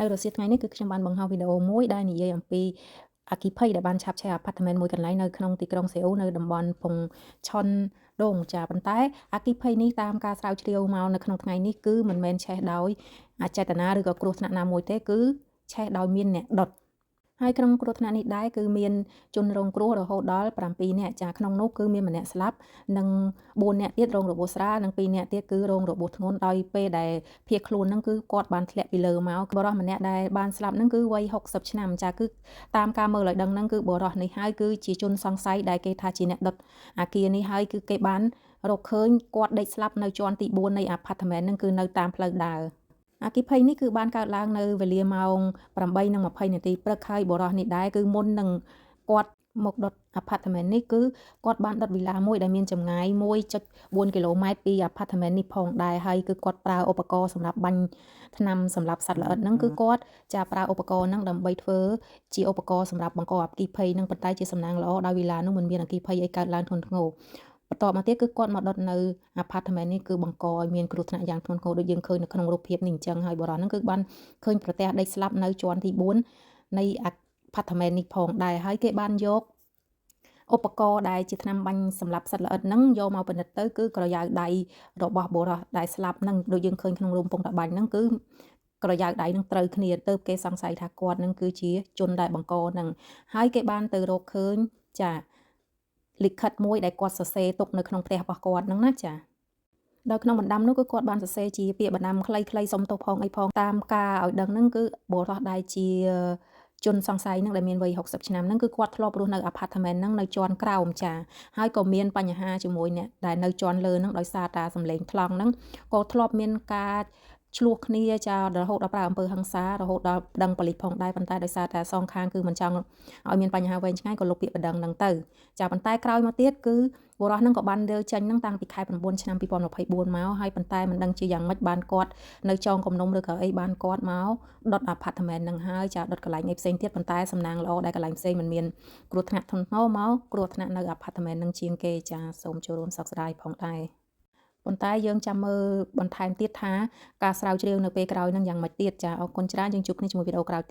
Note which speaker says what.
Speaker 1: នៅរសៀលថ្ងៃនេះគឺខ្ញុំបានបង្ហោះវីដេអូមួយដែលនិយាយអំពីអគ្គិភ័យដែលបានឆាបឆេះអាផាតមិនមួយកន្លែងនៅក្នុងទីក្រុងសេអ៊ូលនៅតំបន់ពងឆុនដូងចាប៉ុន្តែអគ្គិភ័យនេះតាមការស្រាវជ្រាវមកនៅក្នុងថ្ងៃនេះគឺមិនមែនឆេះដោយអចេតនាឬក៏គ្រោះថ្នាក់ណាមួយទេគឺឆេះដោយមានអ្នកដុតហើយក្នុងគ្រោះថ្នាក់នេះដែរគឺមានជនរងគ្រោះរហូតដល់7នាក់ចាក្នុងនោះគឺមានម្នាក់ស្លាប់និង4នាក់ទៀតរងរបួសស្រាលនិង2នាក់ទៀតគឺរងរបួសធ្ងន់ដោយពេលដែលភៀសខ្លួនហ្នឹងគឺគាត់បានធ្លាក់ពីលើមកបរិសម្នាក់ដែលបានស្លាប់ហ្នឹងគឺវ័យ60ឆ្នាំចាគឺតាមការមើលឲ្យដឹងហ្នឹងគឺបរិសនេះហើយគឺជាជនសង្ស័យដែលគេថាជាអ្នកដុតអាគារនេះហើយគឺគេបានរកឃើញគាត់ដេកស្លាប់នៅជាន់ទី4នៃអាផាតមិនហ្នឹងគឺនៅតាមផ្លូវដើរអគ្គិភ័យនេះគឺបានកើតឡើងនៅវេលាម៉ោង8:20នាទីព្រឹកហើយបរិសនេះដែរគឺមុននឹងគាត់មកដុតអាផាតមិននេះគឺគាត់បានដុតវីឡាមួយដែលមានចម្ងាយ 1.4 គីឡូម៉ែត្រពីអាផាតមិននេះផងដែរហើយគឺគាត់ប្រើឧបករណ៍សម្រាប់បាញ់ថ្នាំសម្រាប់សត្វល្អិតហ្នឹងគឺគាត់ចាប្រើឧបករណ៍ហ្នឹងដើម្បីធ្វើជាឧបករណ៍សម្រាប់បង្កអគ្គិភ័យហ្នឹងប៉ុន្តែជាសំណាងល្អដោយវីឡានោះមិនមានអគ្គិភ័យអីកើតឡើងធ្ងន់ធ្ងរបន្ទាប់មកទៀតគឺគាត់មកដុតនៅអាផាតមិននេះគឺបង្កឲ្យមានគ្រោះថ្នាក់យ៉ាងធ្ងន់ធ្ងរដូចយើងឃើញនៅក្នុងរូបភាពនេះអញ្ចឹងហើយបរិសហ្នឹងគឺបានឃើញប្រទះដេកស្លាប់នៅជាន់ទី4នៃអាផាតមិននេះផងដែរហើយគេបានយកឧបករណ៍ដែលជាថ្នាំបាញ់សម្រាប់សត្វល្អិតហ្នឹងយកមកពិនិត្យទៅគឺក្រយ៉ាវដៃរបស់បុរសដែលស្លាប់ហ្នឹងដូចយើងឃើញក្នុងរូបពងតាបាញ់ហ្នឹងគឺក្រយ៉ាវដៃនឹងត្រូវគ្នាទៅគេសង្ស័យថាគាត់នឹងគឺជាជនដែលបង្កហ្នឹងហើយគេបានទៅរកឃើញចាលិខិតមួយដែលគាត់សរសេរទុកនៅក្នុងផ្ទះរបស់គាត់ហ្នឹងណាចាដោយក្នុងបណ្ដាំនោះគឺគាត់បានសរសេរជាពាក្យបណ្ដាំខ្លីៗសុំទោសផងអីផងតាមការឲ្យដឹងហ្នឹងគឺបុរសដែលជាជនសង្ស័យហ្នឹងដែលមានវ័យ60ឆ្នាំហ្នឹងគឺគាត់ធ្លាប់រស់នៅអាផាតមិនហ្នឹងនៅជាន់ក្រោមចាហើយក៏មានបញ្ហាជាមួយអ្នកដែលនៅជាន់លើហ្នឹងដោយសារតាសម្លេងថ្លង់ហ្នឹងក៏ធ្លាប់មានការឆ្លោះគ្នាចារហូតដល់ប្រើអំពើហិង្សារហូតដល់ប្តឹងប៉ូលីសផងដែរប៉ុន្តែដោយសារតែសងខាងគឺមិនចង់ឲ្យមានបញ្ហាវែងឆ្ងាយក៏លុបពាក្យប្តឹងហ្នឹងទៅចាប៉ុន្តែក្រោយមកទៀតគឺបុរសហ្នឹងក៏បានរើចេញហ្នឹងតាំងពីខែ9ឆ្នាំ2024មកហើយប៉ុន្តែមិនដឹងជាយ៉ាងម៉េចបានគាត់នៅចងគំនុំឬក៏អីបានគាត់មកដុតអាផាតមិនហ្នឹងហើយចាដុតកន្លែងឯផ្សេងទៀតប៉ុន្តែសំណាងល្អដែលកន្លែងផ្សេងមិនមានគ្រោះថ្នាក់ធ្ងន់ធ្ងរមកគ្រោះថ្នាក់នៅអាផាតមិនហ្នឹងជាងគេចាសូមចូលរួមសោកស្ដាយផងដែរប៉ុន្តែយើងចាំមើលបន្ថែមទៀតថាការស្រាវជ្រាវនៅពេលក្រោយនឹងយ៉ាងម៉េចទៀតចាអរគុណច្រើនយើងជួបគ្នាជាមួយវីដេអូក្រោយ